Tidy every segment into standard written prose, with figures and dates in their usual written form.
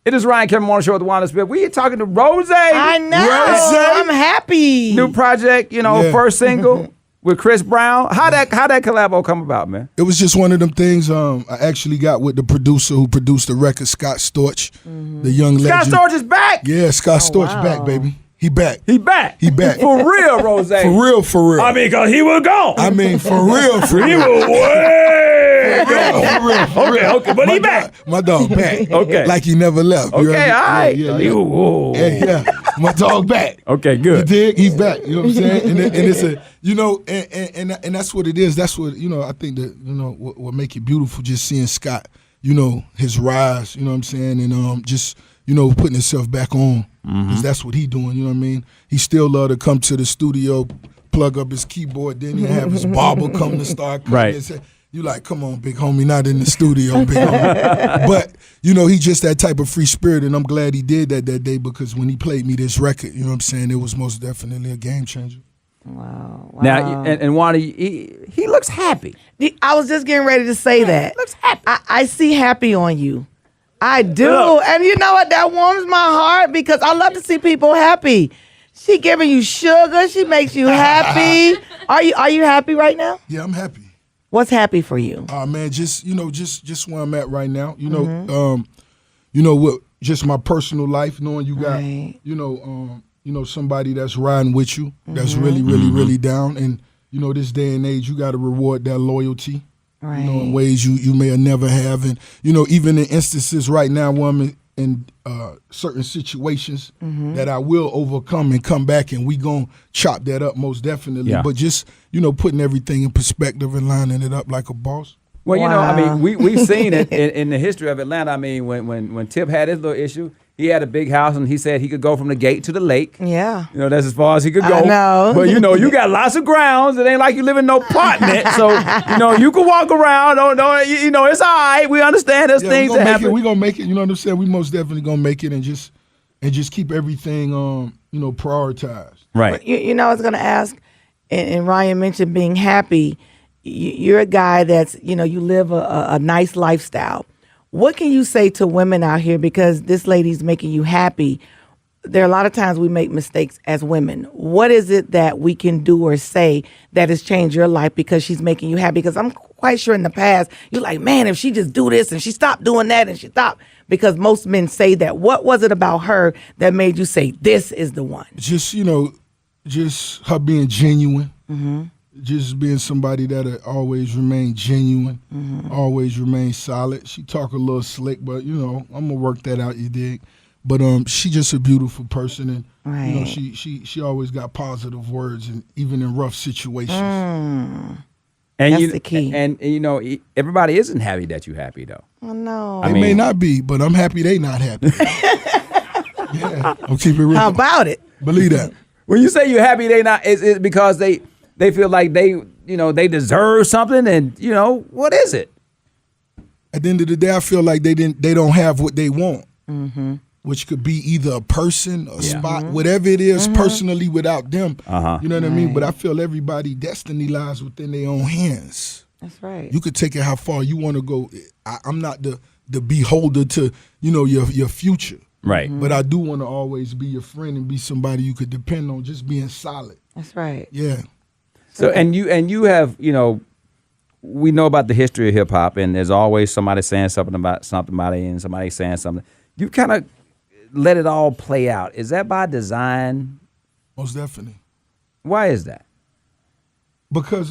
It is Ryan Kevin Morning Show with Wanda Smith. We are talking to Rose. I know. I'm happy. New project, first single with Chris Brown. How that collabo come about, man? It was just one of them things. I actually got with the producer who produced the record, Scott Storch, the young legend. Scott Storch is back. Yeah, Scott Storch back, baby. He back. He back. For real, Rose. For real. I mean, because he was gone. I mean, for real. He was way gone. For real. Okay, but he back. My dog back. Okay. Like he never left. Okay, all right. Yeah. My dog back. Okay, good. You dig? He's back. You know what I'm saying? And it's a, and that's what it is. That's what, I think that, what make it beautiful, just seeing Scott, his rise, you know what I'm saying? And just, putting himself back on. Because that's what he doing, you know what I mean? He still love to come to the studio, plug up his keyboard, then he have his barber come to start cutting. Right. And say, you like, come on, big homie, not in the studio, big homie. But, he just that type of free spirit, and I'm glad he did that day because when he played me this record, you know what I'm saying, it was most definitely a game changer. Wow. Now, and Wanda, he looks happy. I was just getting ready to say that. He looks happy. I see happy on you. I do. And you know what? That warms my heart because I love to see people happy. She giving you sugar. She makes you happy. Are you happy right now? Yeah, I'm happy. What's happy for you? Man, just where I'm at right now. What just my personal life, knowing you got, somebody that's riding with you, that's really, really, really down. And, this day and age, you got to reward that loyalty. Right. In ways you may have never have. And, even in instances right now where I'm in certain situations that I will overcome and come back and we going to chop that up most definitely. Yeah. But just, putting everything in perspective and lining it up like a boss. Well, we've seen it in the history of Atlanta. I mean, when Tip had his little issue, he had a big house and he said he could go from the gate to the lake. Yeah. That's as far as he could go. I know. But, you got lots of grounds. It ain't like you live in no apartment. So, you can walk around. It's all right. We understand there's things that happen. We're going to make it. You know what I'm saying? We most definitely going to make it and just keep everything, prioritized. Right. I was going to ask, and Ryan mentioned being happy. You're a guy that's, you live a nice lifestyle. What can you say to women out here because this lady's making you happy? There are a lot of times we make mistakes as women. What is it that we can do or say that has changed your life because she's making you happy? Because I'm quite sure in the past, you're like, man, if she just do this and she stopped doing that and she stopped. Because most men say that. What was it about her that made you say, this is the one? Just, just her being genuine. Just being somebody that always remain genuine, always remain solid. She talk a little slick, but I'm gonna work that out. You dig? But she just a beautiful person, and she always got positive words, and even in rough situations. And That's the key. And everybody isn't happy that you're happy though. Oh no, They may not be, but I'm happy they not happy. Yeah, I'll keep it real. How about it? Believe that. When you say you're happy, they not. It's because they feel like they deserve something, and what is it? At the end of the day, I feel like they don't have what they want, which could be either a person, a spot, whatever it is, personally without them. You know what I mean? But I feel everybody's destiny lies within their own hands. That's right. You could take it how far you want to go. I'm not the beholder to your future, right? But I do want to always be your friend and be somebody you could depend on, just being solid. That's right. Yeah. So and you have we know about the history of hip hop, and there's always somebody saying something about somebody and somebody saying something. You kind of let it all play out. Is that by design? Most definitely. Why is that? Because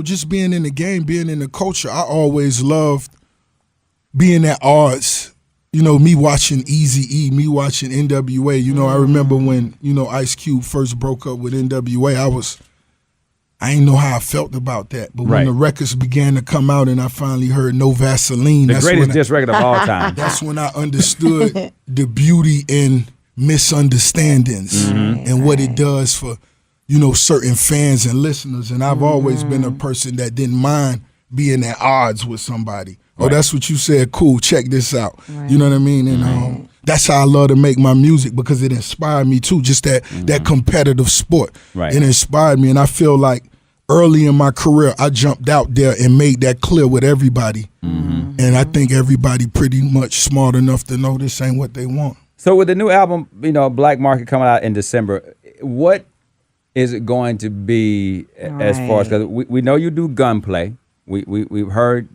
just being in the game, being in the culture, I always loved being at odds. Me watching Eazy-E, me watching NWA. I remember when Ice Cube first broke up with NWA. I didn't know how I felt about that. But when the records began to come out and I finally heard No Vaseline. The greatest diss record of all time. That's when I understood the beauty in misunderstandings and what it does for, certain fans and listeners. And I've always been a person that didn't mind being at odds with somebody. Oh, that's what you said. Cool, check this out. You know what I mean? And that's how I love to make my music because it inspired me too. Just that competitive sport. It inspired me, and I feel like early in my career, I jumped out there and made that clear with everybody. And I think everybody pretty much smart enough to know this ain't what they want. So with the new album, Black Market coming out in December, what is it going to be as far as, because we know you do gunplay. We've heard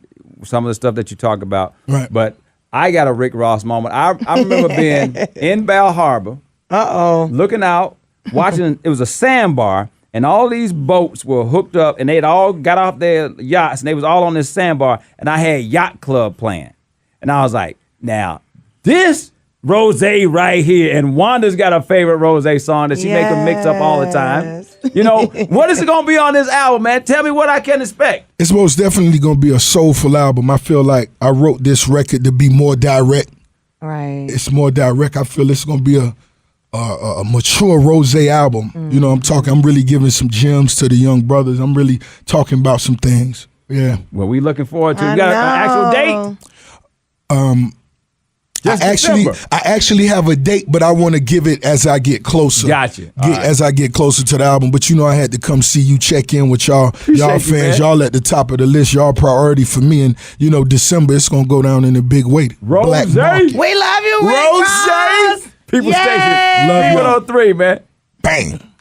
some of the stuff that you talk about. Right. But I got a Rick Ross moment. I remember being in Bal Harbor, looking out, watching, it was a sandbar, and all these boats were hooked up, and they'd all got off their yachts, and they was all on this sandbar, and I had Yacht Club playing. And I was like, now, this Rose right here, and Wanda's got a favorite Rose song that she make a mix up all the time. What is it going to be on this album, man? Tell me what I can expect. It's most definitely going to be a soulful album. I feel like I wrote this record to be more direct. Right. It's more direct. I feel it's going to be a mature Rose album. I'm really giving some gems to the young brothers. I'm really talking about some things. Yeah. Well, we looking forward to it. You got an actual date? I actually have a date, but I want to give it as I get closer. Gotcha. As I get closer to the album. But I had to come see you, check in with y'all. Appreciate y'all you, fans, man. y'all at the top of the list. Y'all priority for me. And December, it's gonna go down in a big way. Rose. Black Market. We love you, Rick Rose. Ross. People Yay. Station. Love you. People on 3, man. Bang.